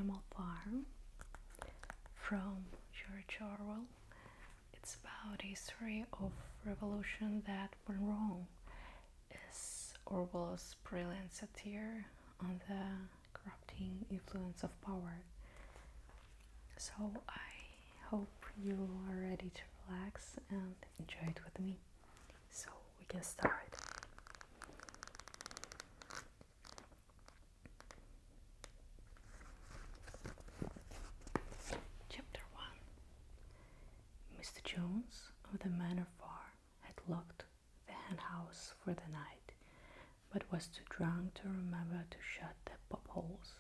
Animal Farm from George Orwell. It's about a history of revolution that went wrong. Is Orwell's brilliant satire on the corrupting influence of power. So I hope you are ready to relax and enjoy it with me. So we can start. Chapter 1. Mr. Jones of the Manor Farm had locked the henhouse for the night, but was too drunk to remember to shut the pop-holes.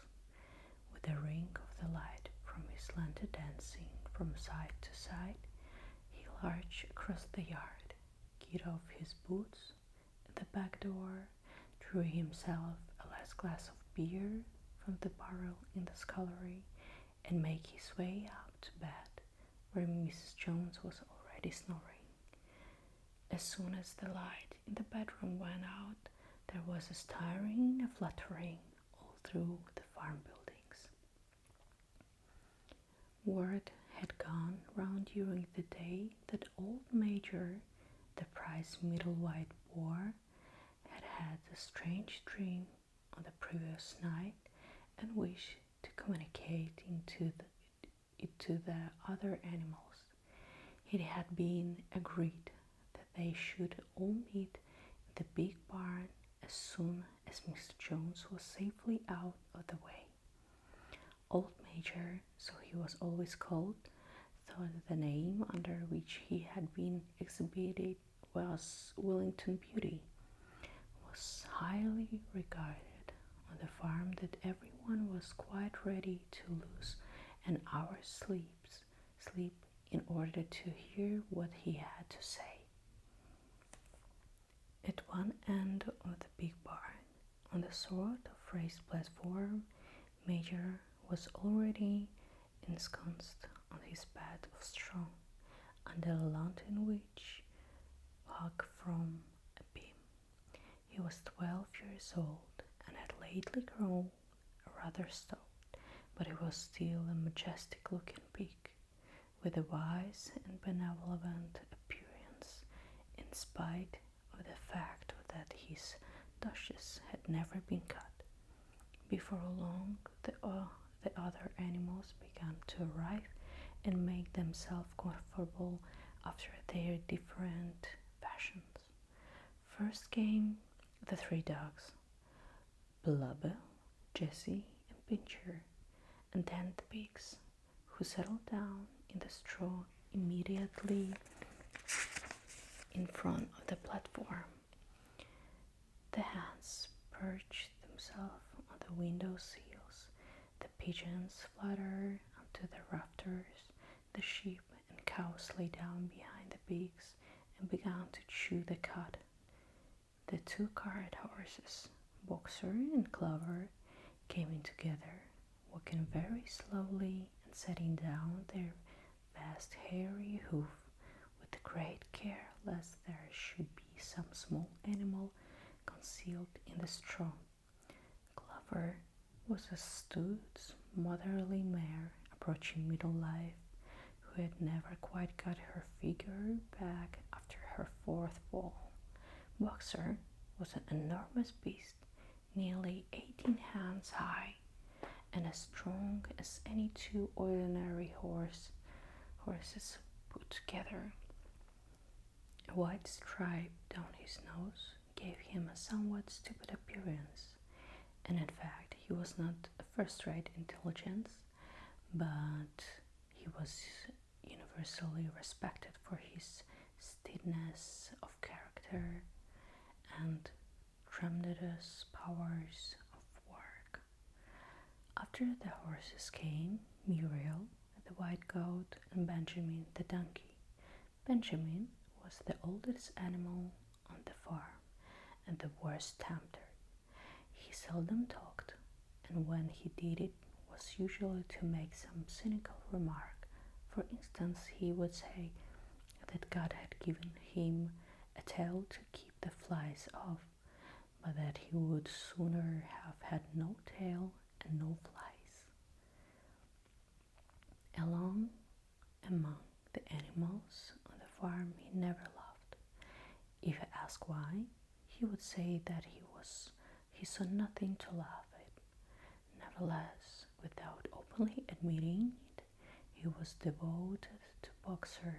With the ring of the light from his lantern dancing from side to side, he lurched across the yard, get off his boots at the back door, drew himself a last glass of beer from the barrel in the scullery, and made his way up to bed, where Mrs. Jones was already snoring. As soon as the light in the bedroom went out, there was a stirring and fluttering all through the farm buildings. Word had gone round during the day that old Major, the prize middle-white boar, had had a strange dream on the previous night and wished to communicate it to the other animals. It had been agreed that they should all meet in the big barn as soon as Mr. Jones was safely out of the way. Old Major, so he was always called, thought the name under which he had been exhibited was Wellington Beauty, was highly regarded on the farm that everyone was quite ready to lose an hour's sleep in order to hear what he had to say. At one end of the big barn, on the sort of raised platform, Major was already ensconced on his bed of straw, under a lantern which hung from a beam. He was 12 years old and had lately grown rather stout, but he was still a majestic-looking pig, with a wise and benevolent appearance, in spite of the fact that his tushes had never been cut. Before long, the other animals began to arrive and make themselves comfortable after their different fashions. First came the 3 dogs, Blubber, Jessie, and Pincher, and then the pigs, who settled down in the straw immediately in front of the platform. The hens perched themselves on the window sills, the pigeons fluttered onto the rafters, the sheep and cows lay down behind the pigs and began to chew the cud. The 2 cart horses, Boxer and Clover, came in together, walking very slowly and setting down their vast hairy hoof with great care lest there should be some small animal concealed in the straw. Clover was a stout, motherly mare approaching middle life, who had never quite got her figure back after her 4th ball. Boxer was an enormous beast, nearly 18 hands high, and as strong as any 2 ordinary horses put together. A white stripe down his nose gave him a somewhat stupid appearance, and in fact he was not a first-rate intelligence, but he was universally respected for his steadiness of character and tremendous powers of work. After the horses came Muriel, the white goat, and Benjamin the donkey. Benjamin was the oldest animal on the farm and the worst tempered. He seldom talked, and when he did it was usually to make some cynical remark. For instance, he would say that God had given him a tail to keep the flies off, but that he would sooner have had no tail and no flies. Along among the animals on the farm he never laughed. If asked why, he would say that he saw nothing to laugh at. Nevertheless, without openly admitting it, he was devoted to Boxer.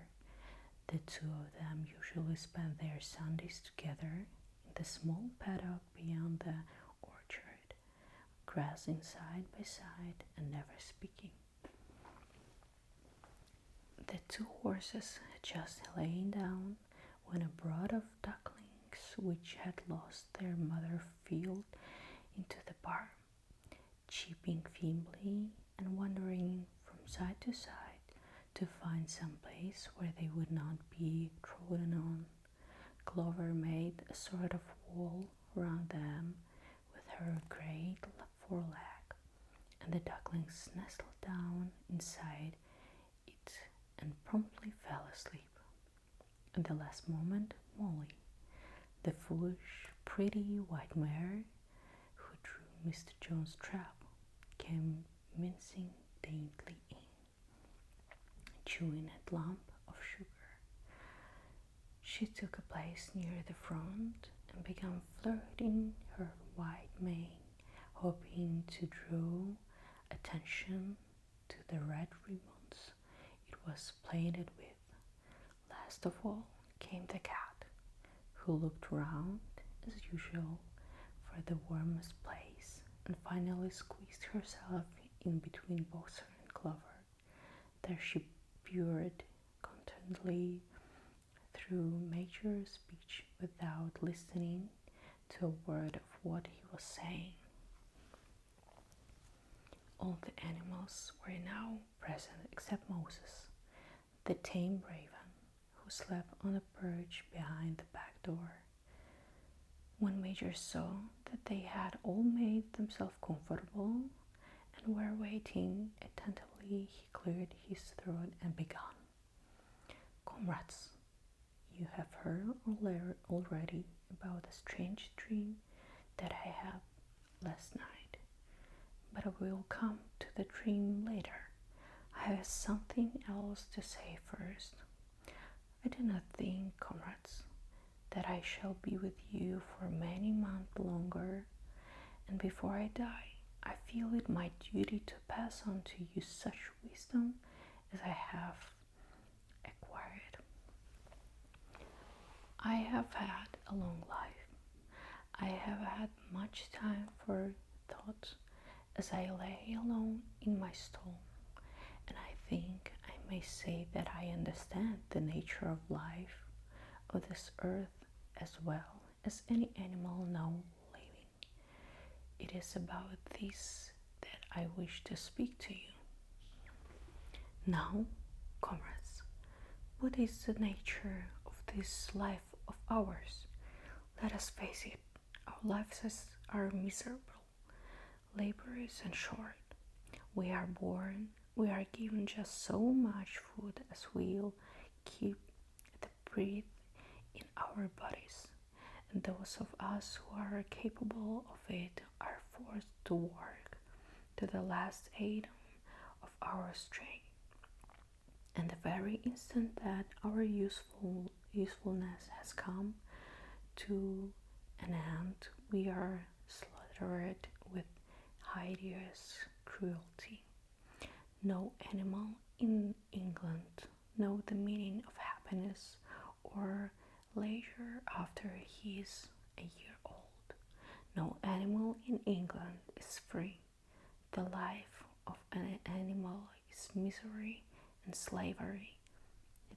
The two of them usually spent their Sundays together in the small paddock beyond the orchard, grazing side by side and never speaking. The two horses had just lain down when a brood of ducklings, which had lost their mother, filed into the barn, cheeping feebly and wandering from side to side to find some place where they would not be trodden on. Clover made a sort of wall round them with her great foreleg, and the ducklings nestled down inside it and promptly fell asleep. At the last moment, Molly, the foolish, pretty white mare who drew Mr. Jones's trap, came mincing daintily in, chewing a lump of sugar. She took a place near the front and began flirting her white mane, hoping to draw attention to the red ribbons it was plated with. Last of all came the cat, who looked round as usual for the warmest place and finally squeezed herself in between Boxer and Clover. There she purred contentedly through Major's speech without listening to a word of what he was saying. All the animals were now present except Moses, the tame raven, who slept on a perch behind the back door. When Major saw that they had all made themselves comfortable and were waiting attentively, he cleared his throat and began. Comrades, you have heard already about the strange dream that I had last night, but I will come to the dream later. I have something else to say first. I do not think, comrades, that I shall be with you for many months longer, and before I die, I feel it my duty to pass on to you such wisdom as I have acquired. I have had a long life. I have had much time for thought as I lay alone in my stall, and I think I may say that I understand the nature of life, of this earth, as well as any animal now living. It is about this that I wish to speak to you. Now, comrades, what is the nature of this life of ours? Let us face it, our lives are miserable, laborious and short. We are born, we are given just so much food as will keep the breath in our bodies, and those of us who are capable of it are forced to work to the last atom of our strength. And the very instant that our usefulness has come to an end, we are slaughtered with hideous cruelty. No animal in England knows the meaning of happiness or leisure after he is a year old. No animal in England is free. The life of an animal is misery and slavery.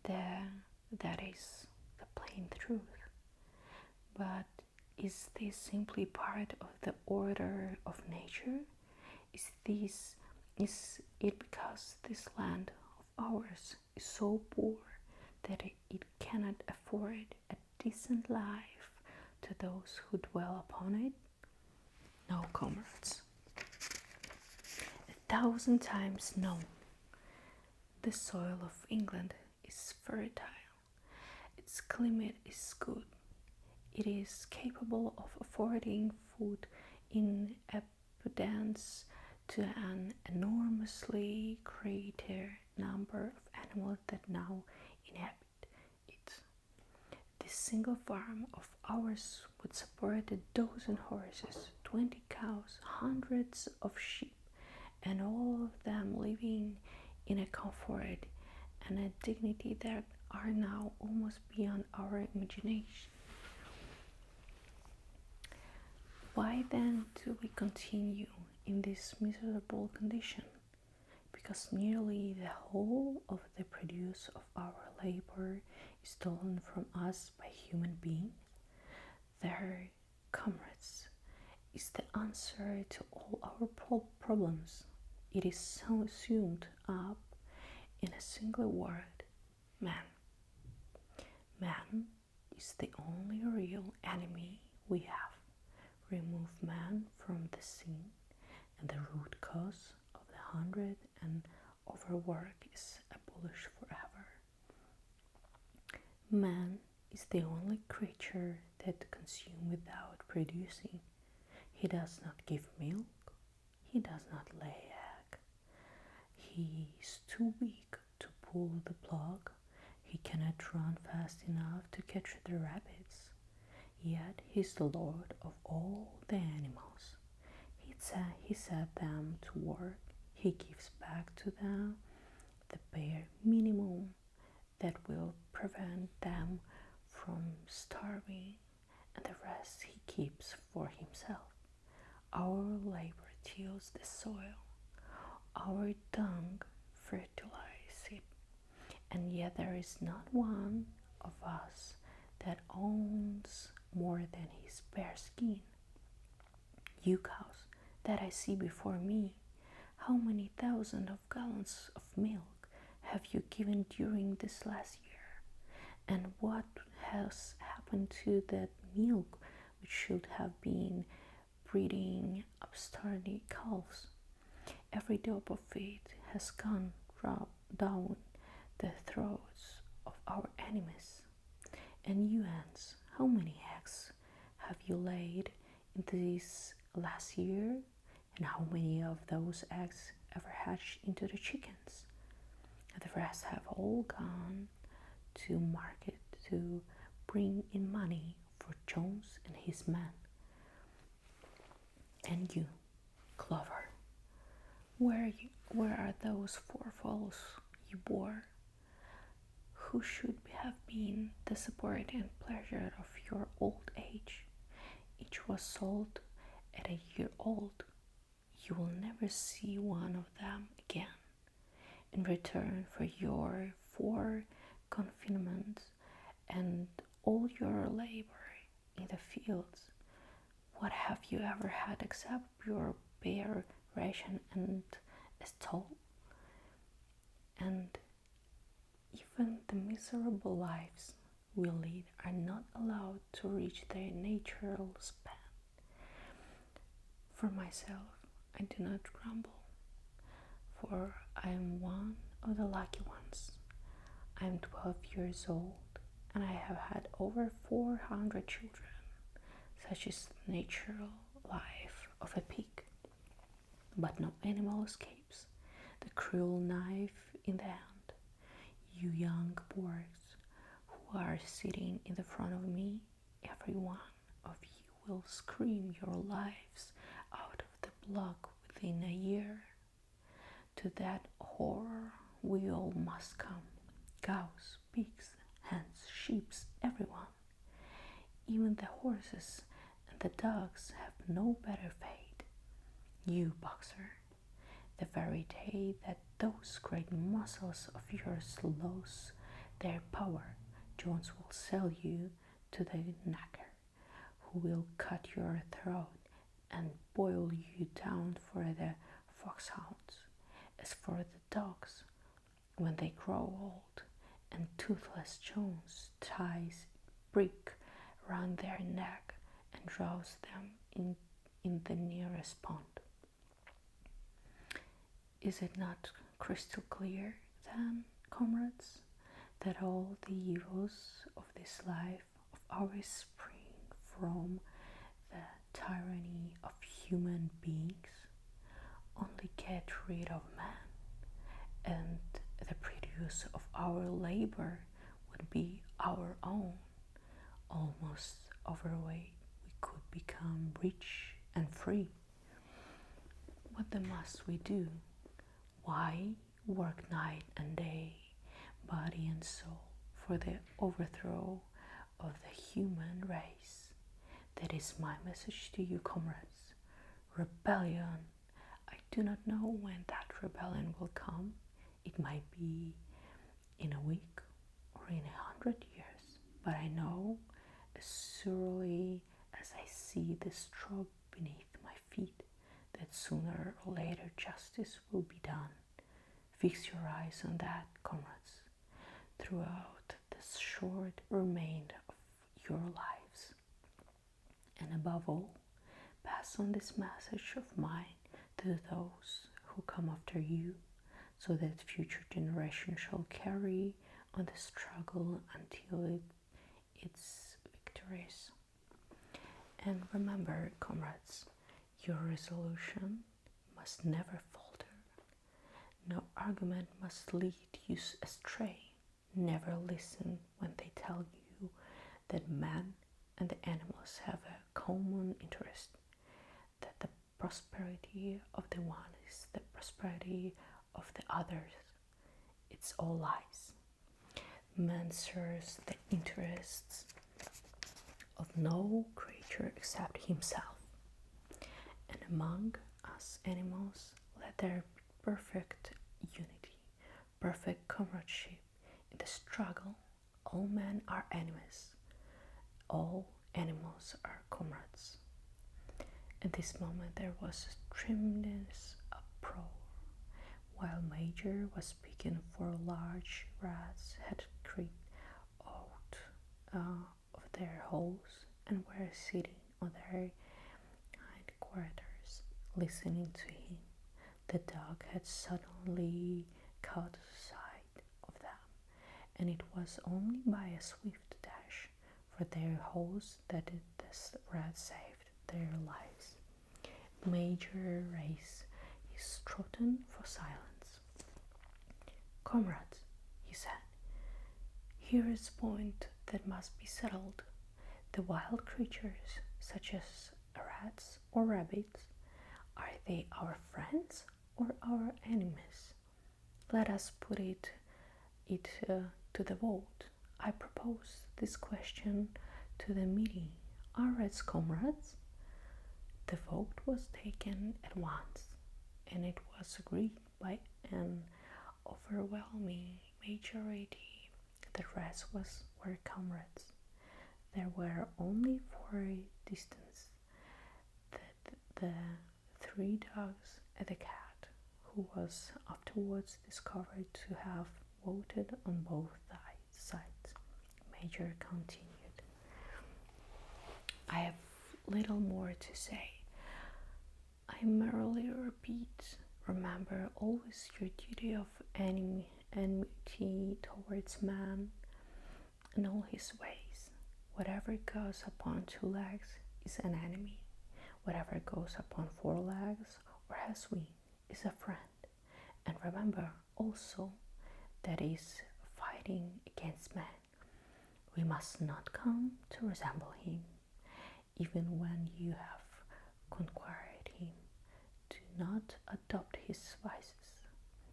That is the plain truth. But is this simply part of the order of nature? Is it because this land of ours is so poor that it cannot afford a decent life to those who dwell upon it? No, comrades. 1,000 times no. The soil of England is fertile. Its climate is good. It is capable of affording food in abundance to an enormously greater single farm of ours would support a dozen horses, 20 cows, hundreds of sheep, and all of them living in a comfort and a dignity that are now almost beyond our imagination. Why then do we continue in this miserable condition? Because nearly the whole of the produce of our labor is stolen from us by human beings. Their comrades is the answer to all our problems. It is so summed up in a single word: man. Man is the only real enemy we have. Remove man from the scene, and the root cause of the hundred and overwork is abolished forever. Man is the only creature that consumes without producing. He does not give milk, he does not lay egg. He is too weak to pull the plug, he cannot run fast enough to catch the rabbits. Yet he is the lord of all the animals. He set them to work, he gives back to them the bare minimum that will prevent them from starving, and the rest he keeps for himself. Our labor tills the soil, our dung fertilizes it, and yet there is not one of us that owns more than his bare skin. You cows that I see before me, how many thousands of gallons of milk have you given during this last year? And what has happened to that milk which should have been breeding upstarty calves? Every drop of it has gone down the throats of our enemies. And you ants, how many eggs have you laid in this last year? And how many of those eggs ever hatched into the chickens? And the rest have all gone to market to bring in money for Jones and his men. And you, Clover, where are those 4 foals you bore, who should have been the support and pleasure of your old age? Each was sold at a year old. You will never see one of them again. In return for your 4 confinements and all your labor in the fields, what have you ever had except your bare ration and a stall? And even the miserable lives we lead are not allowed to reach their natural span. For myself, I do not grumble, for I am one of the lucky ones. I am 12 years old, and I have had over 400 children. Such is the natural life of a pig. But no animal escapes the cruel knife in the hand. You young boys who are sitting in the front of me, every one of you will scream your lives out of the block within a year. To that horror we all must come. Cows, pigs, hens, sheep, everyone. Even the horses and the dogs have no better fate. You, boxer, the very day that those great muscles of yours lose their power, Jones will sell you to the knacker, who will cut your throat and boil you down for the foxhounds. As for the dogs, when they grow old, and toothless Jones ties brick round their neck and draws them in the nearest pond. Is it not crystal clear, then, comrades, that all the evils of this life of ours spring from the tyranny of human beings? Only get rid of man, and the produce of our labor would be our own. almost overweight, we could become rich and free. What then must we do? Why work night and day, body and soul, for the overthrow of the human race? That is my message to you, comrades. Rebellion. I do not know when that rebellion will come. It might be in a week or in 100 years, but I know as surely as I see the straw beneath my feet that sooner or later justice will be done. Fix your eyes on that, comrades, throughout the short remainder of your lives. And above all, pass on this message of mine to those who come after you, so that future generations shall carry on the struggle until it's victorious. And remember, comrades, your resolution must never falter. No argument must lead you astray. Never listen when they tell you that man and the animals have a common interest, that the prosperity of the one is the prosperity of the others. It's all lies. Man serves the interests of no creature except himself. And among us animals, let there be perfect unity, perfect comradeship in the struggle. All men are enemies. All animals are comrades. At this moment there was a tremendous uproar. While Major was speaking, 4 large rats had crept out of their holes and were sitting on their hindquarters, listening to him. The dog had suddenly caught sight of them, and it was only by a swift dash for their holes that the rat saved their lives. Major raised his trotton for silence. Comrades, he said, here is a point that must be settled. The wild creatures, such as rats or rabbits, are they our friends or our enemies? Let us put it to the vote. I propose this question to the meeting. Are rats comrades? The vote was taken at once, and it was agreed by an overwhelming majority that rats were comrades. There were only 4 distance, the 3 dogs and the cat, who was afterwards discovered to have voted on both sides. Major continued. I have little more to say. I merely repeat, remember always your duty of enmity towards man and all his ways. Whatever goes upon 2 legs is an enemy. Whatever goes upon 4 legs or has wings is a friend. And remember also that is fighting against man. We must not come to resemble him, even when you have conquered him. Do not adopt his vices.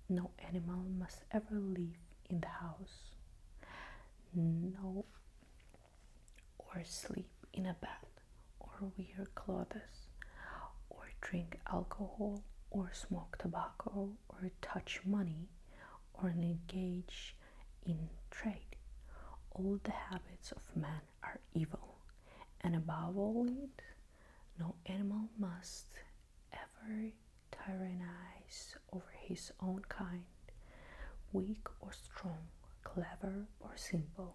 No animal must ever live in the house, no, or sleep in a bed, or wear clothes, or drink alcohol, or smoke tobacco, or touch money, or engage in trade. All the habits of man are evil, and above all it, no animal must ever tyrannize over his own kind, weak or strong, clever or simple.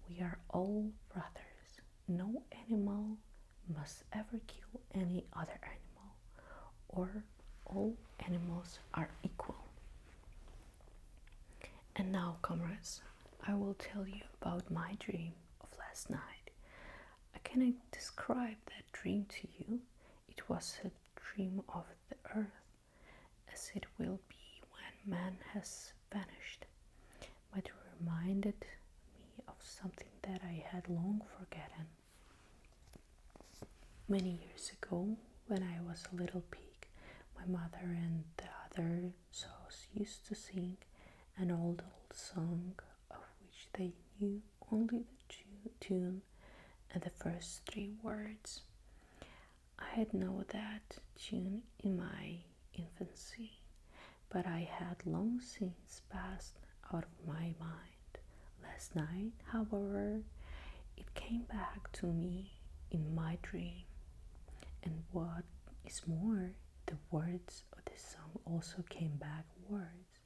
We are all brothers. No animal must ever kill any other animal, or all animals are equal. And now, comrades, I will tell you about my dream of last night. I cannot describe that dream to you. It was a dream of the earth, as it will be when man has vanished, but it reminded me of something that I had long forgotten. Many years ago, when I was a little pig, my mother and the other sows used to sing an old song of which they knew only the tune and the first three words. I had known that tune in my infancy, but I had long since passed out of my mind. Last night, however, it came back to me in my dream, and what is more, the words of the song also came back words,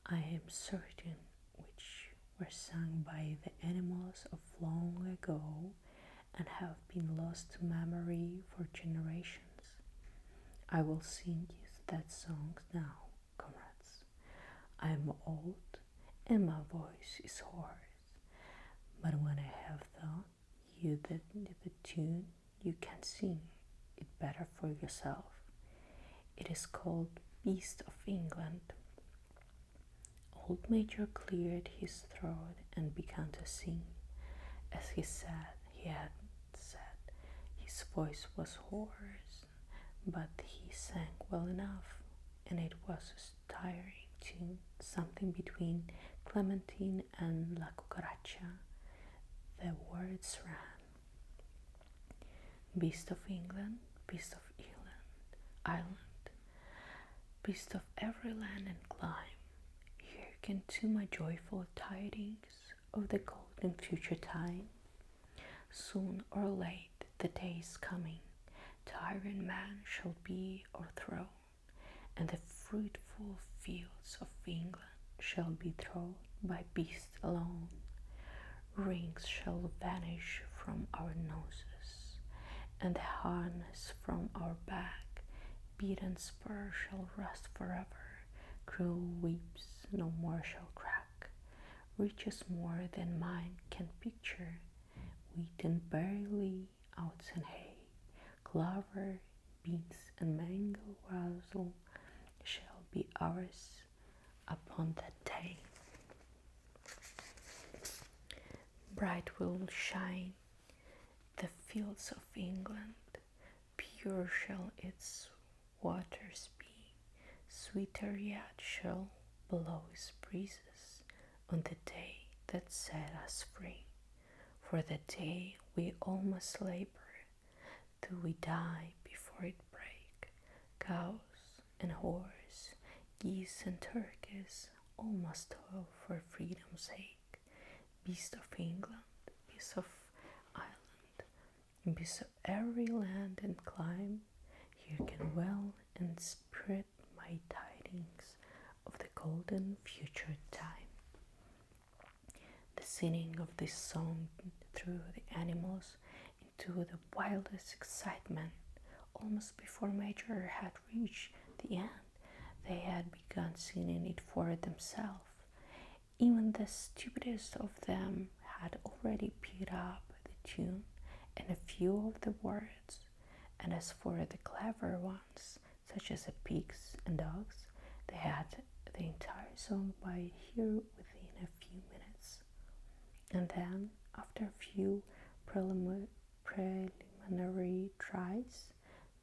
I am certain, which were sung by the animals of long ago and have been lost to memory for generations. I will sing you that song now, comrades. I am old and my voice is hoarse, but when I have taught you the tune, you can sing it better for yourself. It is called Beast of England. Old Major cleared his throat and began to sing. As he had said, his voice was hoarse, but he sang well enough, and it was a tiring tune, something between Clementine and La Cucaracha. The words ran: Beast of England, beast of Ireland, beast of every land and clime, hearken to my joyful tidings of the golden future time. Soon or late the day is coming, tyrant man shall be o'erthrown, and the fruitful fields of England shall be trod by beasts alone. Rings shall vanish from our noses, and the harness from our back. Beaten spur shall rust forever, cruel whips no more shall crack. Riches more than mine can picture, wheat and barley, oats and hay, clover, beans and mango wassail shall be ours upon that day. Bright will shine the fields of England, pure shall its waters be, sweeter yet shall blow its breezes on the day that set us free. For the day we all must labor, till we die before it break. Cows and horse, geese and turkeys, all must toil for freedom's sake. Beast of England, beast of Ireland, beast of every land and clime, hearken well and spread my tidings of the golden future time. The singing of this song threw the animals into the wildest excitement. Almost before Major had reached the end, they had begun singing it for themselves. Even the stupidest of them had already picked up the tune and a few of the words, and as for the clever ones, such as the pigs and dogs, they had the entire song by hear within a few minutes. And then, after a few preliminary tries,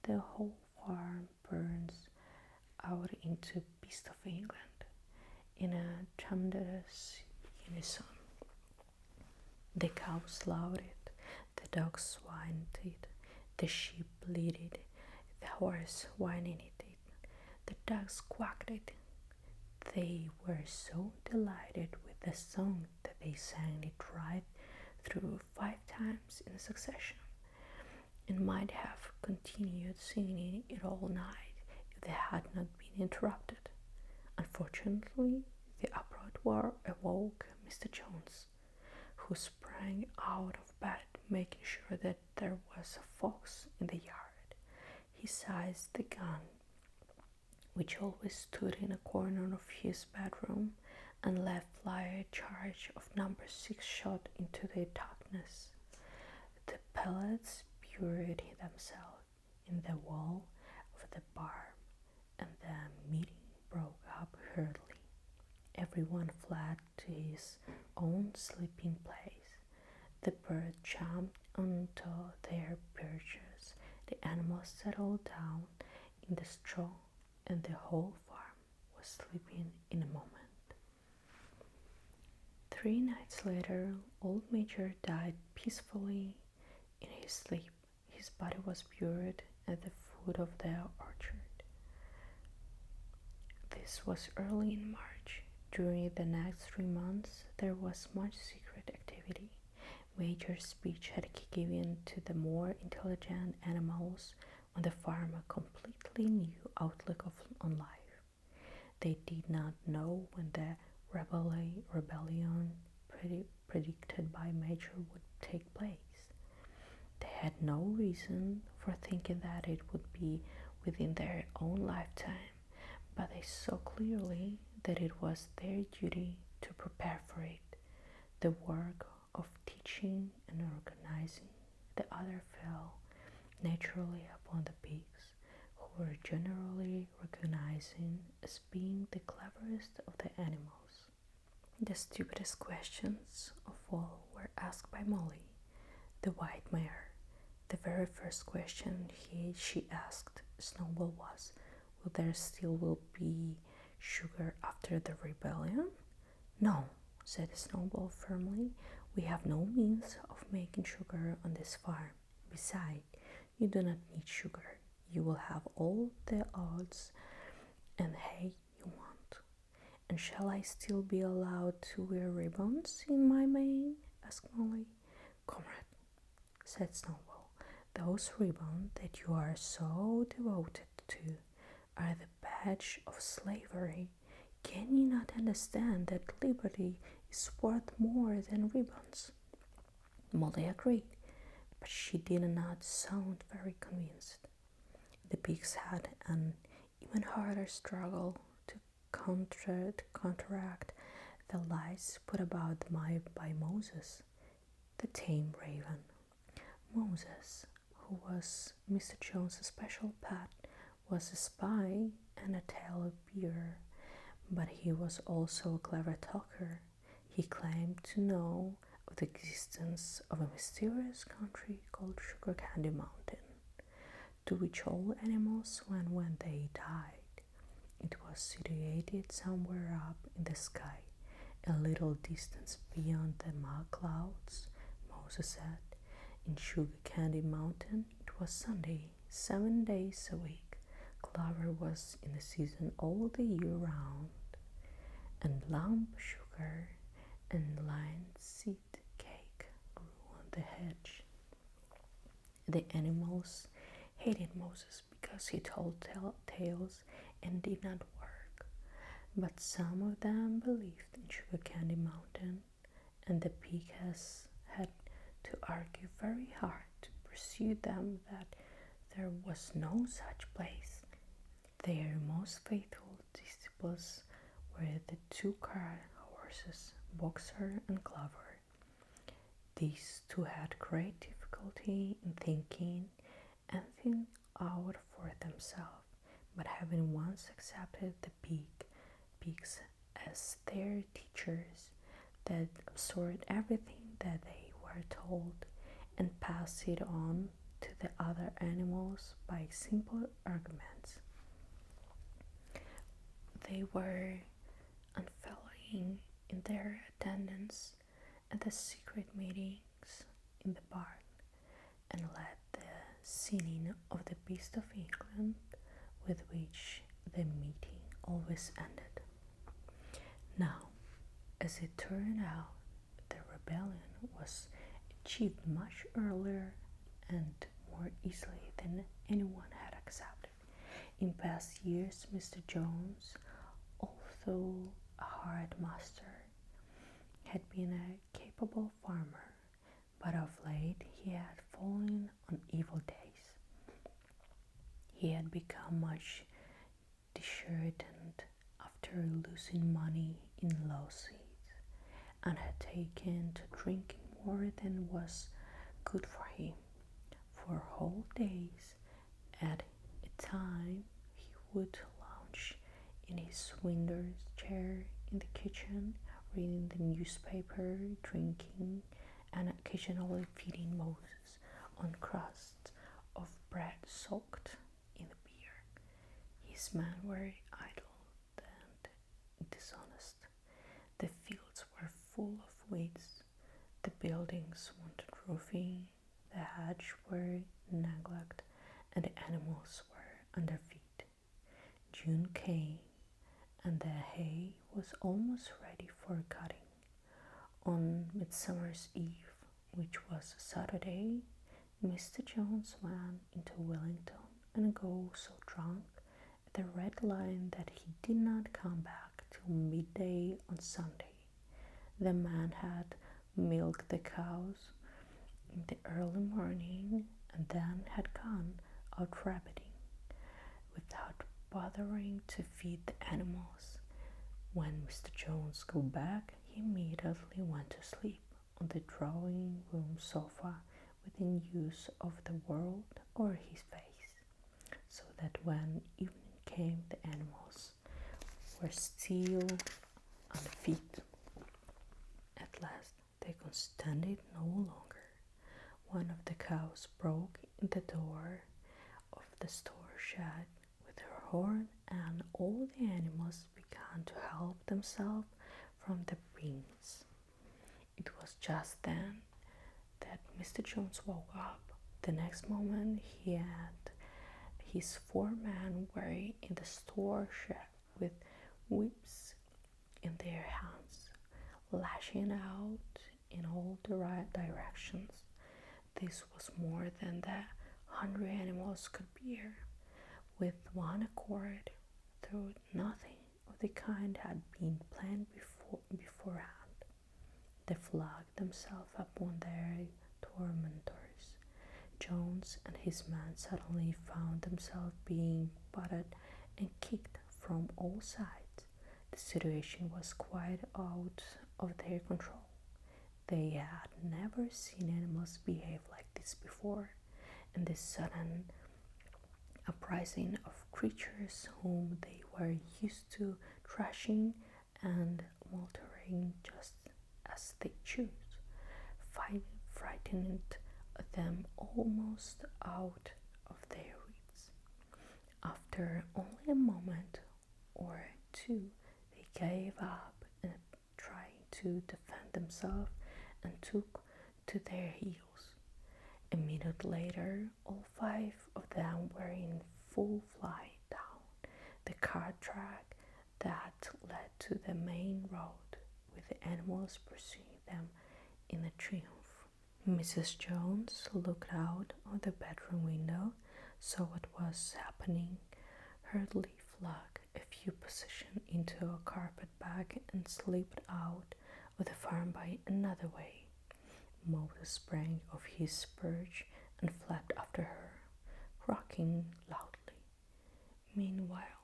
the whole farm burns out into Beast of England in a tremendous unison. The cows lowed it, the dogs whined it, the sheep bleated, the horse whined it, the ducks quacked it. They were so delighted with the song that they sang it right through 5 times in succession, and might have continued singing it all night if they had not been interrupted. Unfortunately, the uproar awoke Mr. Jones, who sprang out of bed, making sure that there was a fox in the yard. He seized the gun, which always stood in a corner of his bedroom, and let fly a charge of number 6 shot into the darkness. The pellets buried themselves in the wall of the barn, and the meeting broke up hurriedly. Everyone fled to his own sleeping place, The birds jumped onto their perches. The animals settled down in the straw, and the whole farm was sleeping in a moment. 3 nights later, old Major died peacefully in his sleep. His body was buried at the foot of the orchard. This was early in March. During the next 3 months, there was much secret activity. Major's speech had given to the more intelligent animals on the farm a completely new outlook on life. They did not know when the rebellion predicted by Major would take place. They had no reason for thinking that it would be within their own lifetime, but they saw clearly that it was their duty to prepare for it. The work of teaching and organizing the other fell naturally upon the pigs, who were generally recognized as being the cleverest of the animals. The stupidest questions of all were asked by Molly, the white mare. The very first question she asked Snowball was, "Will there still be sugar after the rebellion?" "No," said Snowball firmly. "We have no means of making sugar on this farm. Besides, you do not need sugar. You will have all the oats and hay you want." "And shall I still be allowed to wear ribbons in my mane?" asked Molly. "Comrade," said Snowball, "those ribbons that you are so devoted to are the badge of slavery. Can you not understand that liberty is worth more than ribbons?" Molly agreed, but she did not sound very convinced. The pigs had an even harder struggle to counteract the lies put about them by Moses, the tame raven. Moses, who was Mr. Jones's special pet, was a spy and a tale bearer, but he was also a clever talker. He claimed to know of the existence of a mysterious country called Sugar Candy Mountain, to which all animals went when they died. It was situated somewhere up in the sky, a little distance beyond the clouds, Moses said. In Sugar Candy Mountain it was Sunday, 7 days a week. Clover was in the season all the year round, and lump sugar and linseed cake grew on the hedge. The animals hated Moses because he told tales and did not work, but some of them believed in Sugar Candy Mountain, and the pig had to argue very hard to persuade them that there was no such place. Their most faithful disciples were the 2 cart horses, Boxer and Clover. These 2 had great difficulty in thinking anything out for themselves, but having once accepted the pigs as their teachers, that absorbed everything that they were told and passed it on to the other animals by simple arguments. They were unfailing in their attendance at the secret meetings in the barn, and led the singing of the Beast of England, with which the meeting always ended. Now, as it turned out, the rebellion was achieved much earlier and more easily than anyone had accepted. In past years, Mr. Jones, although a hard master, had been a capable farmer, but of late he had fallen on evil days. He had become much disheartened after losing money in lawsuits, and had taken to drinking more than was good for him. For whole days at a time he would lounge in his window chair in the kitchen, reading the newspaper, drinking, and occasionally feeding Moses on crusts of bread soaked in the beer. His men were idle and dishonest. The fields were full of weeds. The buildings wanted roofing. The hedges were neglected, and the animals were underfed. June came, and the hay was almost ready for cutting. On Midsummer's Eve, which was a Saturday, Mr. Jones went into Wellington and got so drunk at the Red Lion that he did not come back till midday on Sunday. The man had milked the cows in the early morning and then had gone out rabbiting without bothering to feed the animals. When Mr. Jones got back, he immediately went to sleep on the drawing room sofa within use of the world or his face, so that when evening came the animals were still on the feet. At last they could stand it no longer. One of the cows broke in the door of the store shed with her horn, and all the animals began to help themselves from the beans. It was just then that Mr. Jones woke up. The next moment he had his 4 men were in the store shed with whips in their hands, lashing out in all the right directions. This was more than the 100 animals could bear. With one accord, though nothing of the kind had been planned beforehand, they flagged themselves upon their tormentors. Jones and his men suddenly found themselves being butted and kicked from all sides. The situation was quite out of their control. They had never seen animals behave like this before, and this sudden uprising of creatures whom they were used to thrashing and altering just as they choose, frightened them almost out of their wits. After only a moment or two, they gave up and tried to defend themselves and took to their heels. A minute later, all 5 of them were in full flight down the cart track that led to the main road, with the animals pursuing them in a triumph. Mrs. Jones looked out of the bedroom window, saw what was happening, hurriedly flung a few possessions into a carpet bag and slipped out of the farm by another way. Moses sprang off his perch and flapped after her, croaking loudly. Meanwhile,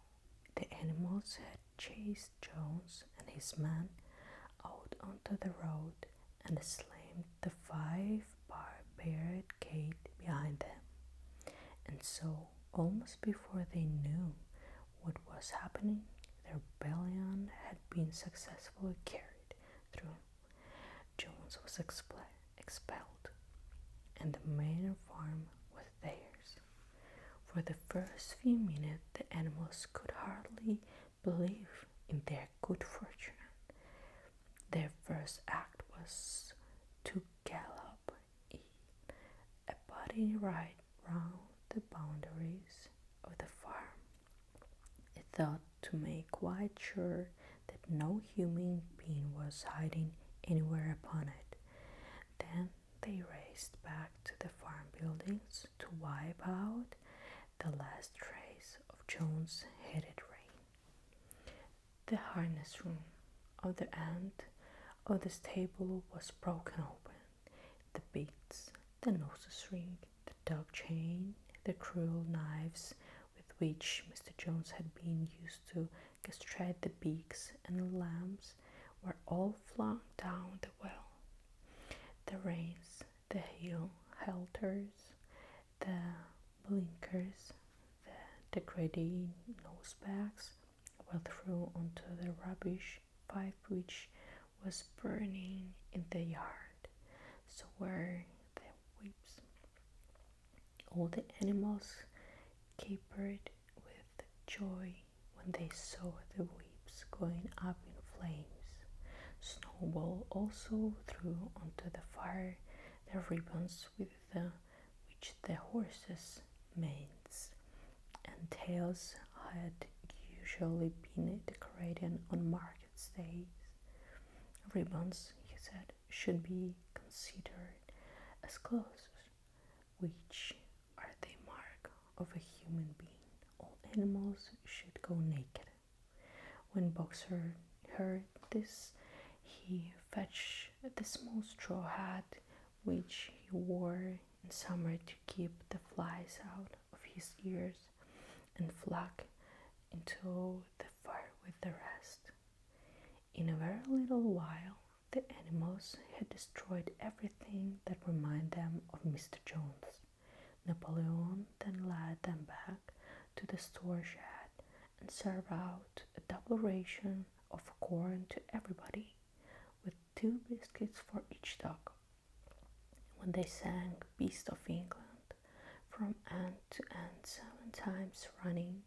the animals had chased Jones and his men out onto the road and slammed the 5-bar barred gate behind them. And so, almost before they knew what was happening, the rebellion had been successfully carried through. Jones was expelled, and the manor farm was theirs. For the first few minutes, the animals could hardly believe in their good fortune. Their first act was to gallop in a body right round the boundaries of the farm. They thought to make quite sure that no human being was hiding anywhere upon it. Then they raced back to the farm buildings to wipe out the last trace of Jones' headed reign. The harness room of the end of the stable was broken open. The bits, the noses ring, the dog chain, the cruel knives with which Mr. Jones had been used to castrate the pigs and lambs were all flung down the well. The reins, the heel halters, the blinkers, the degrading nose bags were thrown onto the rubbish pipe which was burning in the yard. So were the whips. All the animals capered with joy when they saw the whips going up in flames. Snowball also threw onto the fire the ribbons which the horses' manes and tails had usually been decorated on market days. Ribbons, he said, should be considered as clothes, which are the mark of a human being. All animals should go naked. When Boxer heard this, he fetched the small straw hat which he wore in summer to keep the flies out of his ears, and flung into the fire with the rest. In a very little while, the animals had destroyed everything that reminded them of Mr. Jones. Napoleon then led them back to the store shed and served out a double ration of corn to everybody, with 2 biscuits for each dog. When they sang Beast of England from end to end 7 times running,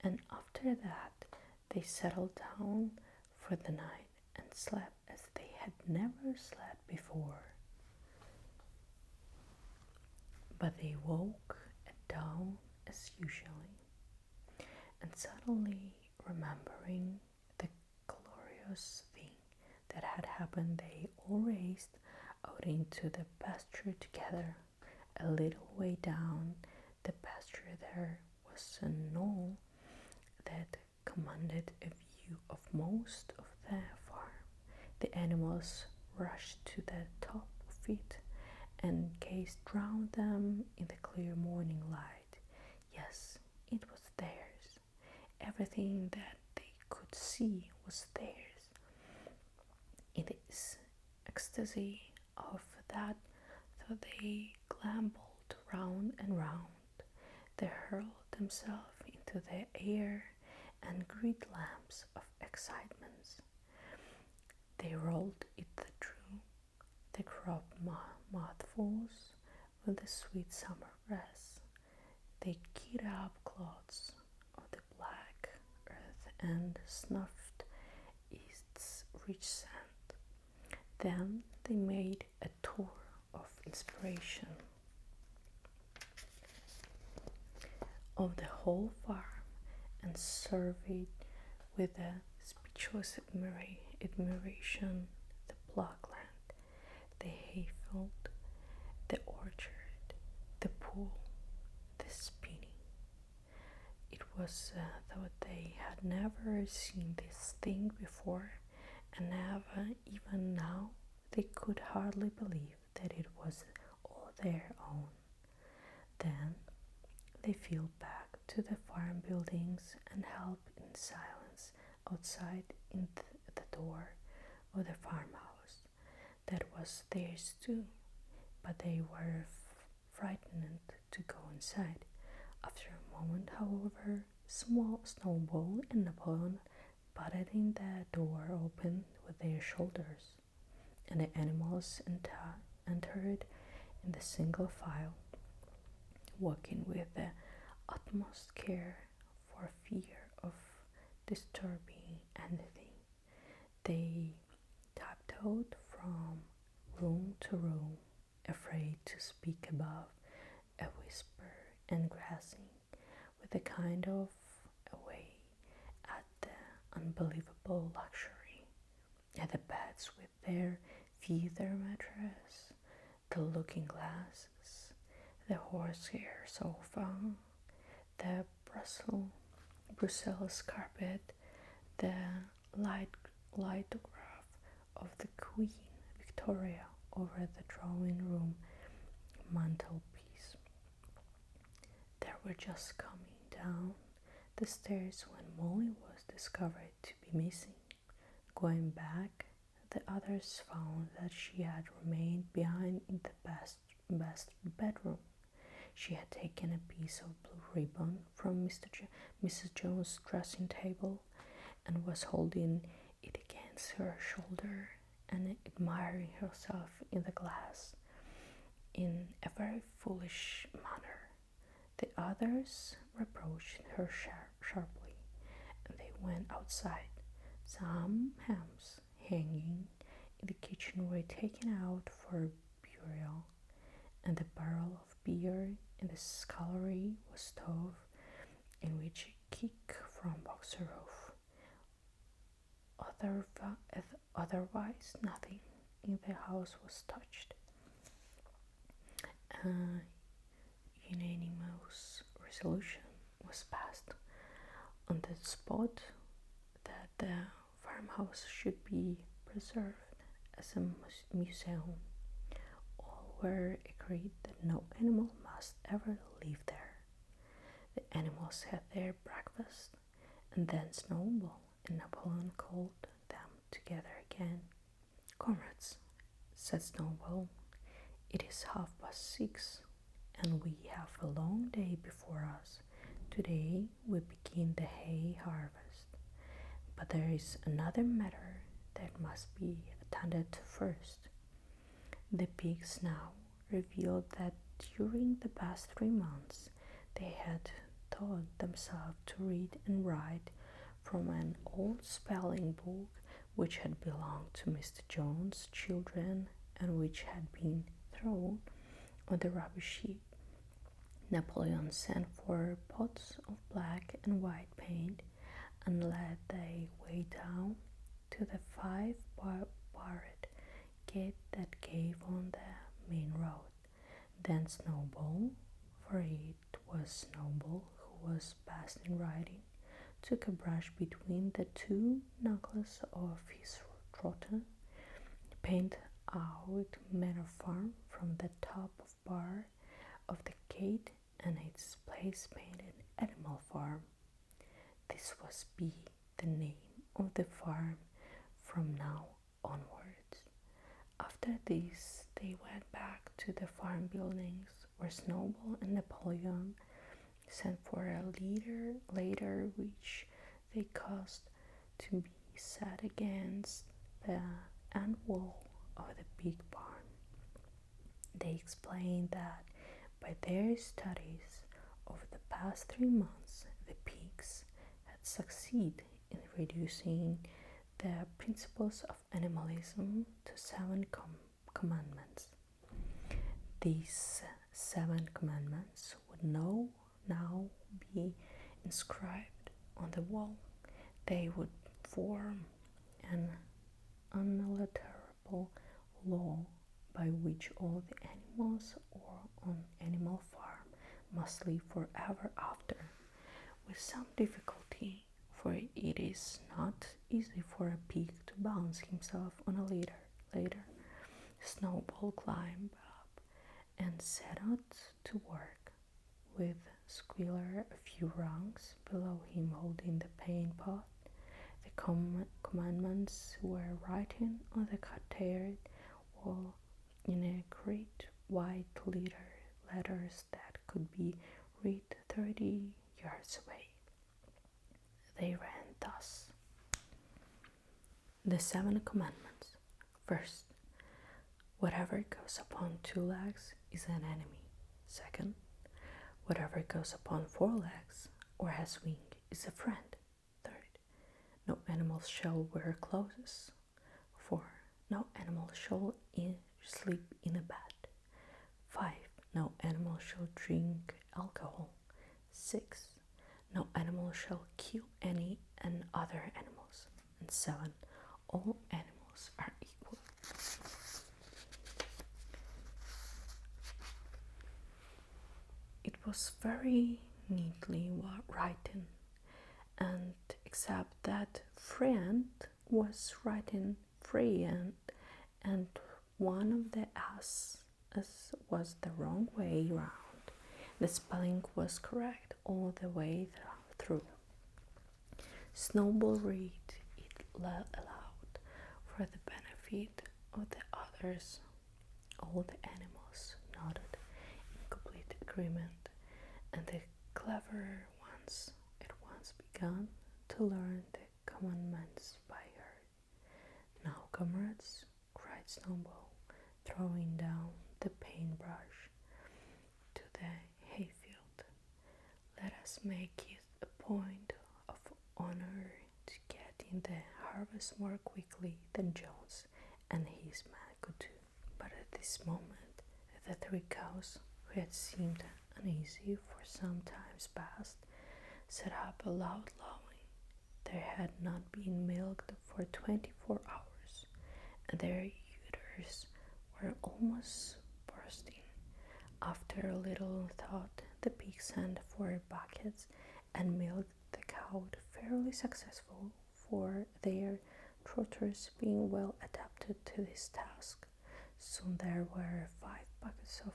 and after that they settled down for the night and slept as they had never slept before. But they woke at dawn as usually, and suddenly remembering the glorious thing that had happened, they all raced out into the pasture together. A little way down the pasture there was a knoll that commanded a view of most of the farm. The animals rushed to the top of it and gazed round them in the clear morning light. Yes, it was theirs. Everything that they could see was theirs. In this ecstasy of that, though they clambered round and round, they hurled themselves into the air and great lamps of excitement. They rolled it through the crop mouthfuls with the sweet summer grass. They kicked up clods of the black earth and snuffed its rich scent. Then they made a tour of inspiration of the whole farm and surveyed with a speechless admiration the bogland, the hayfield, the orchard, the pool, the spinney. It was though they had never seen this thing before, and never even now they could hardly believe that it was all their own. Then they flew back to the farm buildings and helped in silence outside in the door of the farmhouse. That was theirs too, but they were frightened to go inside. After a moment, however, small Snowball and Napoleon butted in the door open with their shoulders, and the animals entered in the single file, walking with the utmost care for fear of disturbing anything. They tiptoed from room to room, afraid to speak above a whisper, and gazing with a kind of away at the unbelievable luxury, at the beds with their feather mattress, the looking glasses, the horsehair sofa, the Brussels carpet, the lithograph of the Queen Victoria over the drawing room mantelpiece. They were just coming down the stairs when Molly was discovered to be missing. Going back, the others found that she had remained behind in the best bedroom. She had taken a piece of blue ribbon from Mrs. Jones' dressing table and was holding it against her shoulder and admiring herself in the glass in a very foolish manner. The others reproached her sharply, and they went outside. Some hams hanging in the kitchen were taken out for burial, and the barrel of beer in the scullery was stove in which a kick from boxer roof. Otherwise, nothing in the house was touched. Unanimous resolution was passed on the spot that the farmhouse should be preserved as a museum. All were agreed that no animal must ever live there. The animals had their breakfast, and then Snowball and Napoleon called them together again. "Comrades," said Snowball, "it is 6:30, and we have a long day before us. Today we begin the hay harvest. But there is another matter that must be attended to first." The pigs now revealed that during the past 3 months they had taught themselves to read and write from an old spelling book which had belonged to Mr. Jones's children and which had been thrown on the rubbish heap. Napoleon sent for pots of black and white paint and led the way down to the 5-barred gate that gave on the main road. Then Snowball, for it was Snowball who was best in writing, took a brush between the two knuckles of his trotter, painted out Manor Farm from the top of bar of the gate, and its place painted Animal Farm. This was be the name of the farm from now onwards. After this, they went back to the farm buildings, where Snowball and Napoleon sent for a letter which they caused to be set against the end wall of the big barn. They explained that by their studies over the past 3 months, the pigs had succeeded in reducing the principles of animalism to 7 commandments. These 7 commandments would now be inscribed on the wall. They would form an unalterable law by which all the animals on Animal Farm must live forever after, with some difficulty, for it is not easy for a pig to balance himself on a ladder. Snowball climbed up and set out to work, with Squealer a few rungs below him holding the paint pot. The commandments were written on the cartard wall in a great white letters that could be read 30 yards away. They ran thus: The 7 commandments. First, whatever goes upon 2 legs is an enemy. Second, whatever goes upon 4 legs or has wing is a friend. Third, no animal shall wear clothes. 4, no animal shall sleep in a bed. 5, no animal shall drink alcohol. 6, no animal shall kill any and other animals. And 7, all animals are equal. It was very neatly written, and except that friend was written friend, and one of the S was the wrong way round. The spelling was correct all the way through. Snowball read it aloud for the benefit of the others. All the animals nodded in complete agreement, and the clever ones at once began to learn the commandments by heart. Now, comrades, cried Snowball, throwing down the paintbrush to the hayfield. Let us make it a point of honor to get in the harvest more quickly than Jones and his men could do. But at this moment, the 3 cows, who had seemed uneasy for some times past, set up a loud lowing. They had not been milked for 24 hours, and their udders were almost bursting. After a little thought, the pig sent for buckets and milked the cow, fairly successful, for their trotters being well adapted to this task. Soon there were 5 buckets of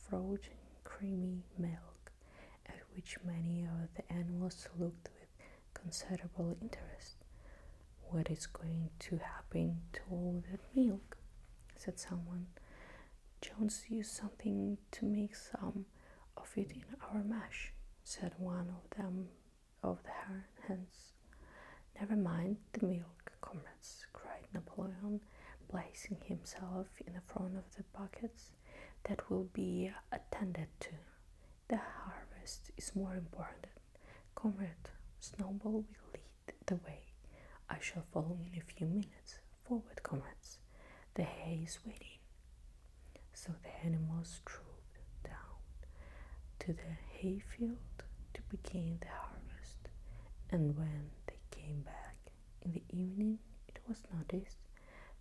frozen creamy milk, at which many of the animals looked with considerable interest. "What is going to happen to all that milk?" said someone. "Jones used something to make some of it in our mash," said one of the hens. "Never mind the milk, comrades," cried Napoleon, placing himself in the front of the buckets. "That will be attended to. The harvest is more important. Comrade Snowball will lead the way. I shall follow in a few minutes. Forward, comrades. The hay is waiting." So the animals trooped down to the hayfield to begin the harvest, and when they came back in the evening, it was noticed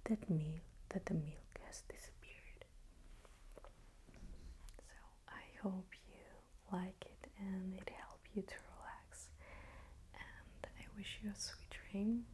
that the milk has disappeared. So I hope you like it and it helped you to relax, and I wish you a sweet dream.